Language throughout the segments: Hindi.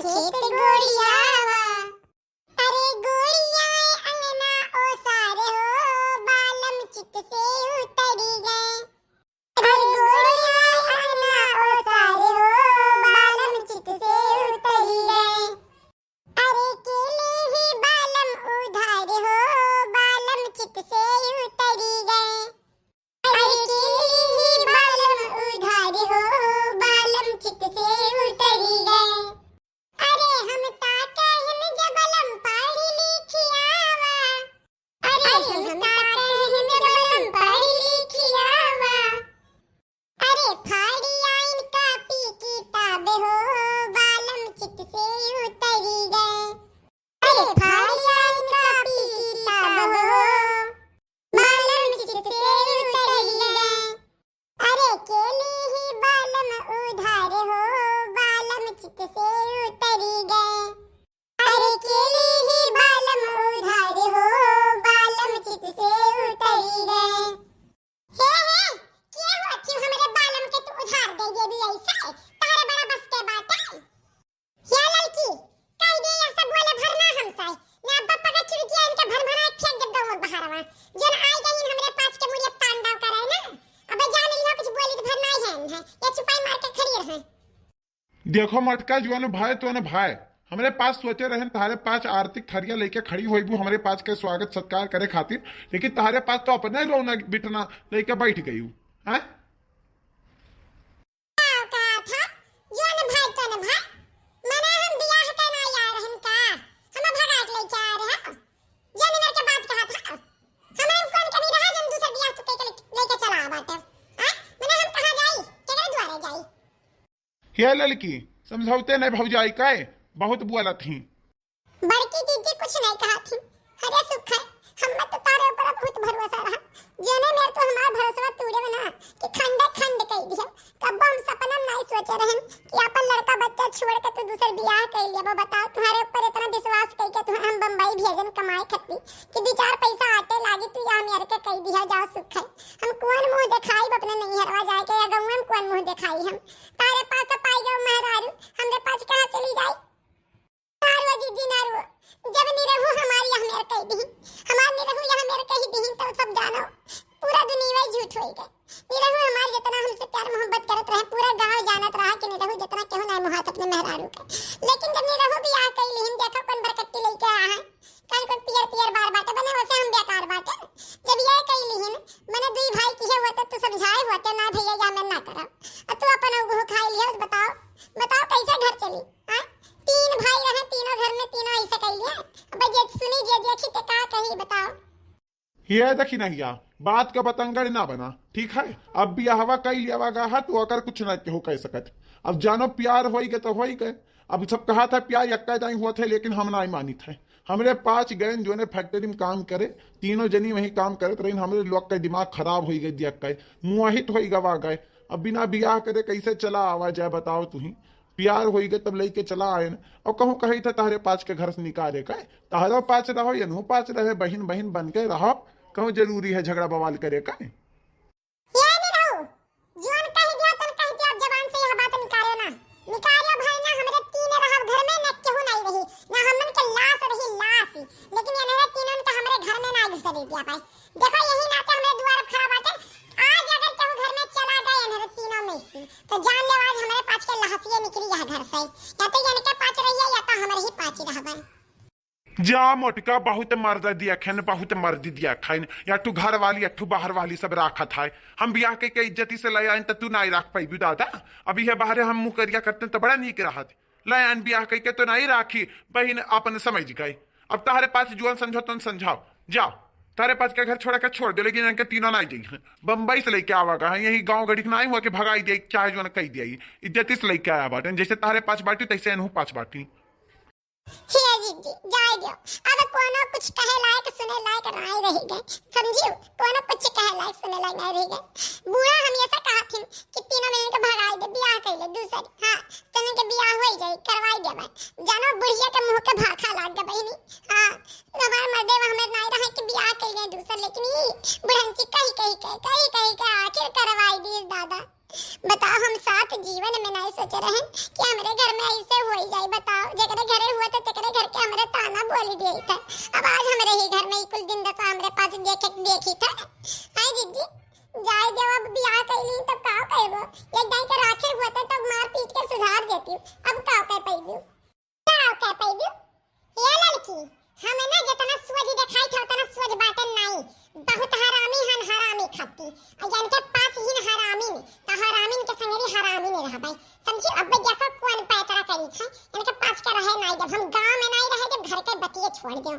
खेत गोड़ियावा। अरे गोड़िया अंगना ओ सारे हो बालम चित से उतरी गए। अरे गोड़िया अंगना ओ सारे हो बालम चित से उतरी गए। अरे केले ही बालम उधारे हो बालम चित से उतरी गए। अरे केले ही बालम उधारे हो बालम चित से उतरी गए। अरे हम ताके हिन जबलम पढ़ी लिखी आवा। अरे हम ताके हिन जबलम पढ़ी लिखी आवा। अरे फाड़ी आइन कापी किताब हो बालम चित से उतरी गए। अरे फाड़ी आइन कापी किताब हो बालम चित से उतरी गए। अरे केले ही बालम उधारे हो बालम चित से उतरी गए। अरे केले ही बालम उधारे हो बालम चित से उतरी गए। हे क्या हुआ क्यों हमरे बालम के तू उधार दे भी ऐसे तारे बड़ा बस के बात है। या लड़की कह दे ऐसा बोले भरना हमसे ना अब्बा पका खिड़कियां इनके भर भरा फेंक दे दो बहारवा जन आई गई हमरे पास के मुड़िया तांडव करे ना। अबे जान लियो कुछ बोली तो भरना ही है या चुपाई मार के खड़ी रहे। देखो मटका जुआन भाई तो ने भाई हमारे पास सोचे रहे तारे पास आर्थिक थरिया लेके खड़ी हुई बू हमारे पास के स्वागत सत्कार करे खातिर, लेकिन तारे पास तो अपने रोना बिटना लेके बैठ गई हूँ। हैं ये लड़की समझौते नहीं भौजाई का बहुत बुआला थी। बड़की दीदी कुछ नहीं कहा थी। अरे सुख है हम तो तारे ऊपर बहुत भरोसा रहा जेने मेरे तो हमारा भरोसा तूड़े बना कि खंड खंड कह दिया। कब हम सपना नहीं सोचे रहन कि अपन लड़का बच्चा छोड़ के तू दूसरे बियाह कर लिया। वो बताओ तुम्हारे ऊपर इतना विश्वास कह के हम बंबई भेजन कमाई खत्ती कि दो चार पैसा आटे लागी तू या मेरे के कह दिया। जाओ सुख है हम कौन मुंह दिखाई अपने नहीं हरवा जाए के या गांव में कौन मुंह दिखाई। हम तारे पास तो पाई गए मेहरारू हमरे पास कहां चली जाए। नारो दीदी नारो जब निरहु हमारी हम मेरे कह दी हमार निरहु यहां मेरे कह दी तो सब जानो पूरा दुनिया ही झूठ होई गए। निरहु हमार जितना हमसे प्यार मोहब्बत करत रहे पूरा गांव जानत रहा कि निरहु जितना केहू नहीं मोहत अपने मेहरारू के। लेकिन जब निरहु भी आ कई लिहिन देखो कौन बरकट्टी लेके आया है कल को पियर पियर बार बाटे बने वैसे हम बेकार बाटे। जब ये कई लिहिन मने दुई भाई की है होते तू समझाए होते ना भैया या मैं ना करा अब तू अपन उगो खाई लियो। बताओ बताओ कैसे घर चली। हां तीन भाई रहे तीनों घर में तीनों ऐसे कह लिए। अब जे सुनी जे देखी तो का कही बताओ। ये देखी नहीं या बात का बतंगड़ ना बना ठीक है। अब भी हवा कई लिया गा तो अगर कुछ ना हो कह सकत। अब जानो प्यार हो गए तो हो ही गए। अब सब कहा था प्यार यक्का टाइम हुआ था लेकिन हम नहीं मानी थे। हमरे 5 गैन जो ने फैक्ट्री में काम करे तीनों जनी वही काम करते रही। हमरे लोग का दिमाग खराब हो गई दिया मुआहित हो गवा गए। अब बिना बियाह करे कैसे चला आवा जाए बताओ तू ही। प्यार हो गए तब लेके चला आए न और कहूँ कही था तारे पाँच के घर से निकाले का तारो पाँच रहो या नो पाँच रहे बहन बहन बन के रहो कहूँ जरूरी है झगड़ा बवाल करे का। तो जान ले आज हमारे पाँच के लहसिया निकली है घर से या तो यानी के पाँच रही है या तो हमारे ही पाँच ही रहबन। जा मोटका बहुत मर्द दिया खैन बहुत मर्द दिया खाइन या तू घर वाली अठू बाहर वाली सब राखा था। हम बियाह के इज्जती से ले आइन तो तू नहीं रख पाई दादा। अभी है बाहर हम मुँह करिया करते तो बड़ा नीक रहा ले आइन बियाह के तो नहीं राखी बहन अपन समझ गई। अब तारे पास जुआन समझो तुम समझाओ जाओ तारे पास के घर छोड़ा के छोड़ दे लेकिन इनके तीनों नहीं दी बम्बई से लेके आवा है यही गांव गढ़ी नहीं हुआ कि भगाई दे चाहे जो कही दिया इज्जती से लेके आया बाटे जैसे तारे पाँच बाटी तैसे इनहू 5 बाटी। हिया जीजी जाए दियो अब कोनो कुछ कहे लायक सुने लायक नहीं रह गए समझियो कोनो कुछ कहे लायक सुने लायक नहीं रह गए। बूढ़ा हमेशा कहा थी कि तीनों महीने के भगाई दे बियाह कर ले दूसरी। हां तने के बियाह हो जाए करवाई दे भाई जानो बुढ़िया के मुंह के भाखा लाग गए बहनी। हां हमार मर्दे हमें नहीं रहे कि बियाह कर ले दूसर लेकिन ई बुढ़ंची कही कही के आखिर करवाई दी दादा। बताओ हम साथ जीवन में नहीं सोच रहे हैं कि हमारे घर में ऐसे हो ही जाए। बताओ जकरे घरे हुआ था तकरे घर के हमारे ताना बोली दिए था। अब आज हमारे ही घर में कुल दिन दशा हमारे पास देखी था। हाय दीदी जाए जब अब ब्याह कैली तब का कहबो एक दाई के राखे हुआ था तब मार पीट के सुधार देती। अब का कह पैदू ये लड़की हमें ना जितना सूझ दिखाई था उतना सूझ बाटन नहीं। बहुत हरामी खाती और जान के पास ही हरामी ने तो हरामी के संगरी हरामी ने रहा भाई समझी। अब देखो कौन पैतरा करी था इनके पास के रहे नहीं जब हम गांव में नहीं रहे जब घर के बतिये छोड़ दो।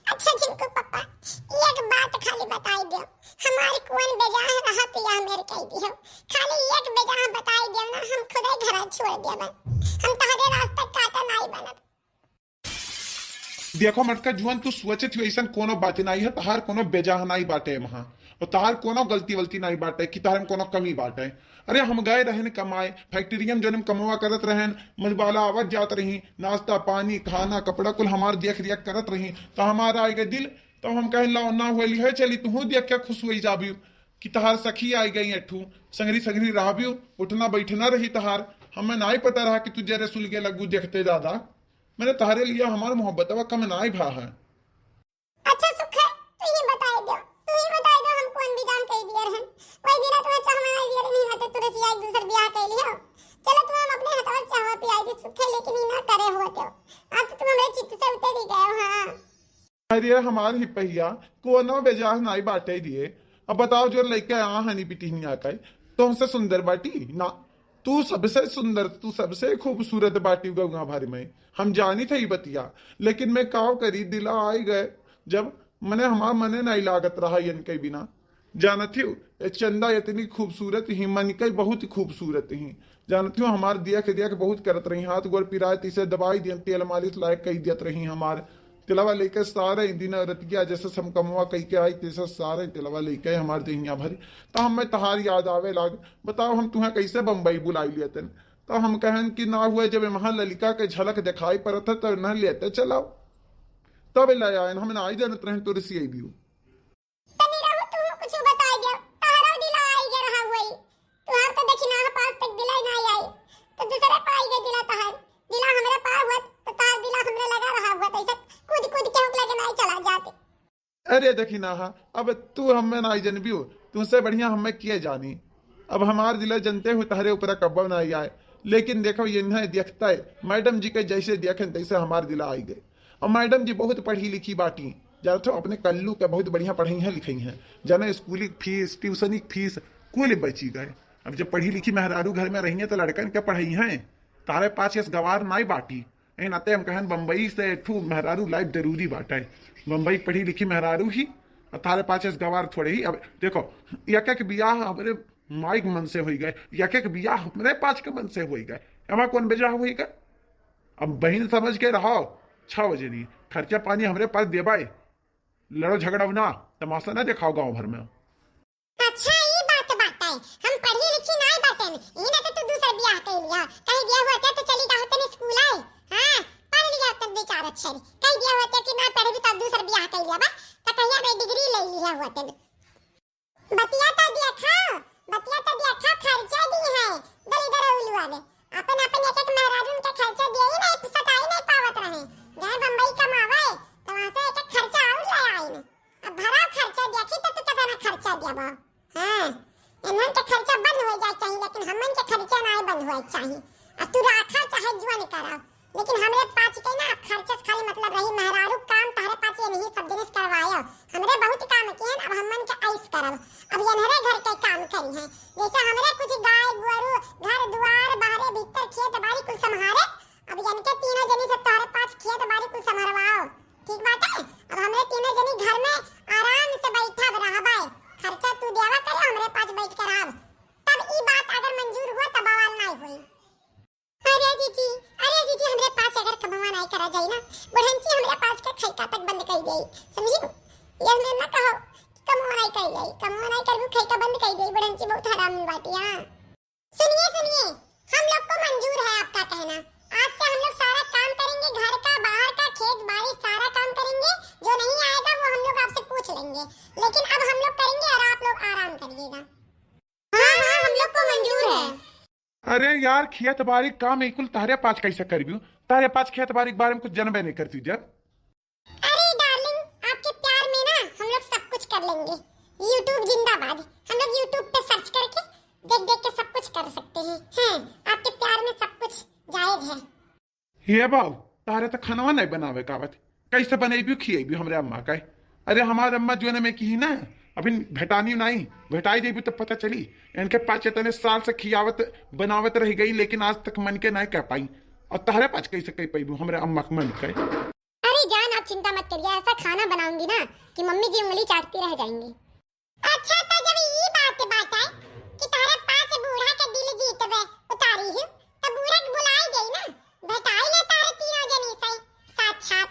अच्छा जिनको पापा एक बात खाली बताई दो हमारी कौन बेजाह रहा तो या मेरे कह दियो खाली एक बेजाह बताई दो ना हम खुद ही घर छोड़ देबे हम तहरे रास्ते काटा नहीं बनब। देखो मटका जुआन तू सोचे थी ऐसा कोनो बात नहीं है तहार कोनो बेजाह नहीं बाटे वहां और तहार कोनो गलती वलती नहीं बाटे कि तहार में कोनो कमी बाटे। अरे हम गए रहन कमाए फैक्ट्रियम जो कमवा करत रहन मजबाला आवत जात रही नाश्ता पानी खाना कपड़ा कुल हमार देख रेख करत रही तो हमारा आए गए दिल तो हम कहें ला ना हुए है चली तू देख के खुश हुई जाबियो कि तहार सखी आई गई अठू संगरी संगरी रहबियो उठना बैठना रही तहार हमें नहीं पता रहा कि तुझे रसुल के लगू देखते ज्यादा मैंने तारे लिया हमारा मोहब्बत कम नाई भा है। अच्छा सुख है तू ही बता दो हम कौन भी जान कह दिया है वही दिला तुम्हें चाहना दिया नहीं होते तुरंत एक दूसर ब्याह कर लियो। चलो तुम हम अपने हथवा चाहवा पियाई दी सुख है लेकिन ना करे होते हो आज तो तुम हमारे चित्त से उतर ही गए हो। हां अरे हमार ही पहिया कोनो बेजाह नाई बाटे दिए। अब बताओ जो लड़के आ हनी बिटी नहीं आका तो हमसे सुंदर बाटी ना तू सबसे सुंदर तू सबसे खूबसूरत बाटी गंगा भर में हम जानी थे बतिया लेकिन मैं काव करी दिला आई गए जब मने हमार मने नहीं लागत रहा इनके बिना जानती हूँ चंदा इतनी खूबसूरत ही मन के बहुत खूबसूरत ही जानती हूँ हमार देख बहुत करत रही हाथ गोर पिराए तीसरे दवाई दिया तेल मालिश लायक कही देत रही हमार तिलवा लेके सारे दिन रतिया जैसे समकमवा कही के आई तैसे सारे तिलवा लेके हमारे दहिया भरी तो हमें तहार याद आवे लाग। बताओ हम तुम्हें कैसे बम्बई बुलाई लेते तो हम कहन कि ना हुए जब वहां ललिका के झलक दिखाई पड़ता तो न लेते चलाओ तब ले आए हम ना आई जानत रहे तो रसी भी अरे देखी ना अब तू हमें ना जनबी हो तुमसे बढ़िया हमें किए जानी अब हमार दिल जनते हुए तहरे ऊपर कब्बा नहीं आए लेकिन देखो ये नहीं देखता है मैडम जी के जैसे देखें तैसे हमारे दिल आई गए। और मैडम जी बहुत पढ़ी लिखी बाटी जान तो अपने कल्लू के बहुत बढ़िया पढ़ाई हैं लिखी हैं जाने स्कूली फीस ट्यूशनी फीस कुल बची गए। अब जब पढ़ी लिखी मेहरारू घर में रही है तो लड़कन के पढ़ाई हैं तारे पास ये गवार नहीं बाटी नाते हम कहन बम्बई से ठू मेहरारू लाइफ जरूरी बाटा है बम्बई पढ़ी लिखी मेहरारू ही तारे पास गवार थोड़े ही। अब देखो एक बियाह हमारे माइक मन से हो गए एक बियाह हमारे पास के मन से हो गए हमारा कौन बेजा हुई गए। अब बहन समझ के रहो 6 बजे नहीं खर्चा पानी हमारे पास देबाए लड़ो झगड़ा ना तमाशा ना दिखाओ गाँव भर में। अच्छा ये बात है हम पढ़ी लिखी नहीं बाटे ये ना तो तू दूसरा ब्याह कर लिया कहीं दिया हुआ तो चली जाओ तने स्कूल आए। हां पढ़ लिया तब बेचारा अच्छा कहीं दिया हुआ कि ना पढ़ भी तब दूसरा ब्याह कर लिया बा तो कहिया मैं डिग्री ले लिया हुआ तब बतिया तो दिया खर्चा दी है दलिदर उलवा ने अपन एक महाराजन का खर्चा दिया ही नहीं सताई नहीं पावत रहे गए बम्बई कमावे तो वहां से एक खर्चा और ले आई ने अब भरा खर्चा देखी तो कितना खर्चा दिया बा। हां इनन के खर्चा बंद हो जाए चाहिए लेकिन हमन के खर्चा नहीं बंद होए चाहिए। अब तू राखा चाहे जुआ नहीं कराओ लेकिन हमरे पास के ना खर्चा खाली मतलब रही मेहरारू काम तारे पास ये नहीं सब जिनिस करवायो हमरे बहुत काम किए अब हमन के ऐस करब अब यनहरे घर के काम करी है जैसे हमरे कुछ गाय गोरू घर द्वार बाहरे भीतर खेत बाड़ी कुल संभारे अब यन के तीनों जनी से तारे पास खेत बाड़ी कुल संभारवाओ ठीक बात है। अब हमरे तीनों जनी घर में आराम से बैठा रहबाए खर्चा तू देवा करे हमरे पास बैठ कर आब तब ई बात अगर मंजूर हुआ तब बवाल नहीं हुई। अरे जीजी हमरे पास अगर कमावा नहीं करा जाए ना बुढ़ंची हमरे पास के खैका तक बंद कर देई समझी ये हमने ना कहो कमावा नहीं कर जाए कमावा नहीं करबू खैका बंद कर देई बुढ़ंची बहुत हरामी बाटी। हां सुनिए हम लोग को मंजूर है आपका कहना आज से हम लोग सारा काम करेंगे घर का बाहर का खेत बाड़ी सारा काम करेंगे जो नहीं आएगा वो हम लोग आपसे पूछ लेंगे लेकिन अब हम लोग करेंगे और आप लोग आराम करिएगा। हां हम लोग अरे यार खेत बाड़ी काम एक कुल तारे पाँच कैसे करबियो। तारे पाँच खेत बाड़ी के बारे में कुछ जानबे नहीं करती जब। अरे डार्लिंग, आपके प्यार में ना हम लोग सब कुछ कर लेंगे। यूट्यूब जिंदाबाद। हम लोग यूट्यूब पे सर्च करके देख देख के सब कुछ कर सकते हैं। आपके प्यार में सब कुछ जायज है। ये बाबू तारे तो खानवा नहीं बनावे कावत, कैसे बनेबियो खिएबियो हमरे अम्मा का। अरे हमारे अम्मा जो है मैं की ना अभी भेटानी नहीं, भेटाई देवी तो पता चली। इनके पाँच इतने साल से खियावत बनावत रह गई, लेकिन आज तक मन के नहीं कह पाई। और तारे पाँच कैसे कह पाई हमारे अम्मा के मन के। अरे जान, आप चिंता मत करिए, ऐसा खाना बनाऊंगी ना कि मम्मी जी उंगली चाटती रह जाएंगी। अच्छा तो जब ये बात है कि तारा पाँच बूढ़ा के दिल जीतवे उतारी है, तो बूढ़ा के बुलाई गई ना, भेटाई ले तारे तीनों जनी से साथ।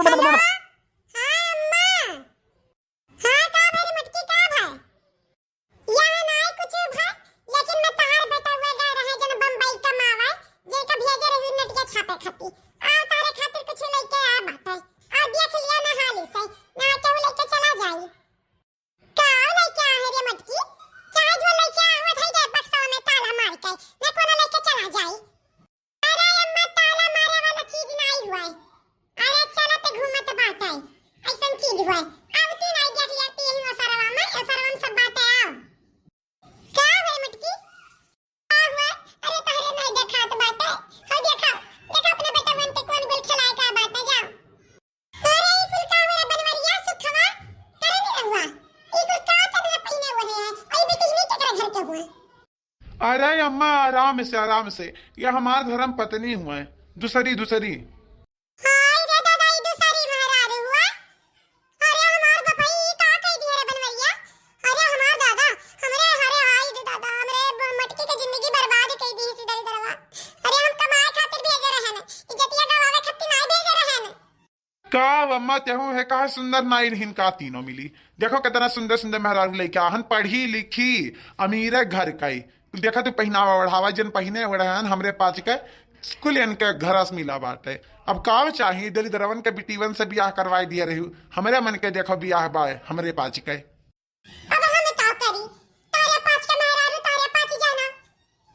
हेलो, हाँ अम्मा। हाँ का भाई मटकी का भाई, यहाँ ना कुछ भाई, लेकिन मैं तार बेटा हुए गा रहे जन बम्बई कमावे, जे का भेजे रही नटिया छापे खाती। आ तारे खातिर कुछ लेके आ बात है। आ देख लिया ना हाली से, ना के वो लेके चला जाई। का लेके आ रे मटकी, चाहे जो लेके आवत है दे बक्सा में ताला मार के, ना कोनो लेके चला जाई। अरे अम्मा ताला मारे वाला चीज नहीं हुआ है। अरे चला ते घूमत बात है, ऐसन चीज हुआ है। अब तू नहीं देख लिया तीन सरवा में, सरवन सब बातें आओ। का है मटकी, का हुआ? अरे तहरे नहीं देखा तो बात है। हो देखा अपने बेटा मन पे कौन गुल खिलाए का बात है, जाओ। अरे ई कुल का मेरा बनवरिया सुखवा करे नहीं हुआ। ई कुल का तने पीने हुए है, आई बेटी नहीं के घर के हुआ। अरे अम्मा आराम से ये हमार धर्म पत्नी हुआ है, दूसरी। हाय रे दादा, ई दूसरी महाराज हुआ। अरे हमार बपई का कह दिया रे बनवरिया। अरे हमार दादा हमरे हरे हाय रे दादा, हमरे मटकी के जिंदगी बर्बाद कर दी इसी दरवा। अरे हम कमाए खातिर भेजे रहन, इज्जतिया गवावे खातिर नहीं भेजे रहन। का अम्मा तेहू है कहा सुंदर नाई रहीन का तीनों मिली। देखो कितना सुंदर मेहरारू लेके आहन, पढ़ी लिखी अमीर घर का। देखा तू पहनावा ओढ़ावा जन पहने ओढ़ान हमरे पाँच के स्कूल इनके घरस मिला बाटे। अब का चाहिए दिल्ली दरवन के बिटीवन से ब्याह करवाई दिया रही हमरे मन के। देखो ब्याह बाय हमरे पाँच के। अब हमें का करी, तारे पाँच के मेहरारू तारे पाँच जाना।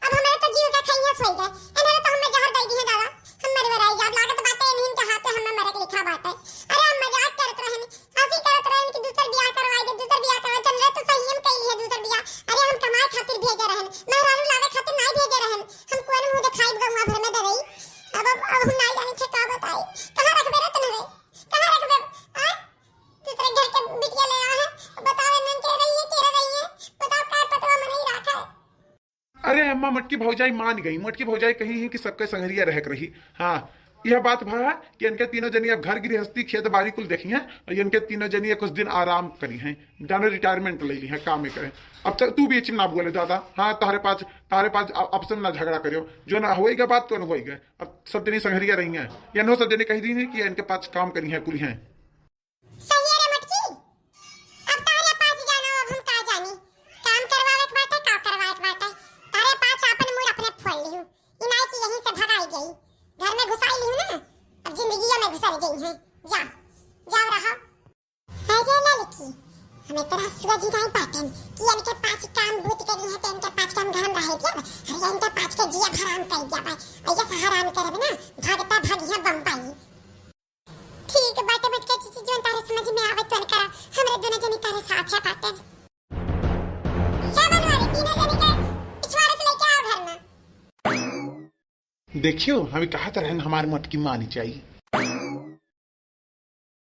अब हमारे तो जीव का खैया सोई गए, इन्होंने तो हमें जहर दे दी है दादा। हम मर वराई जाब लागत बातें इन्हीं के हाथ हमें मरक लिखा बात है। अरे हम मजाक करत रहन, हंसी करत रहन कि दूसर ब्याह करवाई दे, दूसर ब्याह करवा चल रहे तो सही हम कही है दूसर ब्याह। अरे हम कमाए खातिर भेजे रहन, मेहरारू लावे खातिर नहीं भेजे रहन। हम कोन मुंह दिखाई गंगा भर में डरई। अब हम नहीं जाने थे का बताई, कहां रखबे रे तने, कहां रखबे? हां दूसरे घर के बिटिया ले आ है, बताओ नन के रही है तेरा रही है, बताओ का पतवा में नहीं रखा है। अरे अम्मा मटकी भौजाई मान गई। मटकी भौजाई कही है कि सबके संगरिया रह रही। हाँ यह बात भा कि इनके तीनों जनिया घर गृहस्थी खेत बाड़ी कुल देखी हैं, और इनके तीनों जनिया कुछ दिन आराम करी हैं, जानो रिटायरमेंट ले ली है, काम में करे। अब तक तू बीच में ना बोले दादा। हाँ तारे पाँच अब से ना झगड़ा करियो, जो ना होएगा बात तो ना होएगा। अब सब जनी संगरिया रही हैं, या नो सब जनी कही दी है कि इनके पास काम करी है कुल हैं। सही है रे मटकी, अब तारे पाँच जाना, अब हम का जानी काम करवावे के बाटे का करवावे के बाटे। तारे पाँच अपन मूड अपने फोड़ लिहु, इनाई की यहीं से भगाई गई, घर में घुसाई लिहु ना, अब जिंदगी में घुसा गई है। जाओ रहा है जे लड़की। हमें तरह सूरज नहीं पाटन कि इनके पाँच काम भूत करी है, तो इनके पाँच काम घर में रह गया। अरे इनके पाँच के जिया हराम कर दिया भाई, ऐसे हराम करबे ना भागता भागिया बम्बई। ठीक बाटे बटके चीज जो तारे समझ में आवे तो करा, हमरे दोनों जनी तारे साथ है पाटन। क्या बनवारी तीनों जनी के पिछवाड़े से लेके आओ घर में। देखियो हमें कहा तरह हमारे मटकी मानी चाहिए।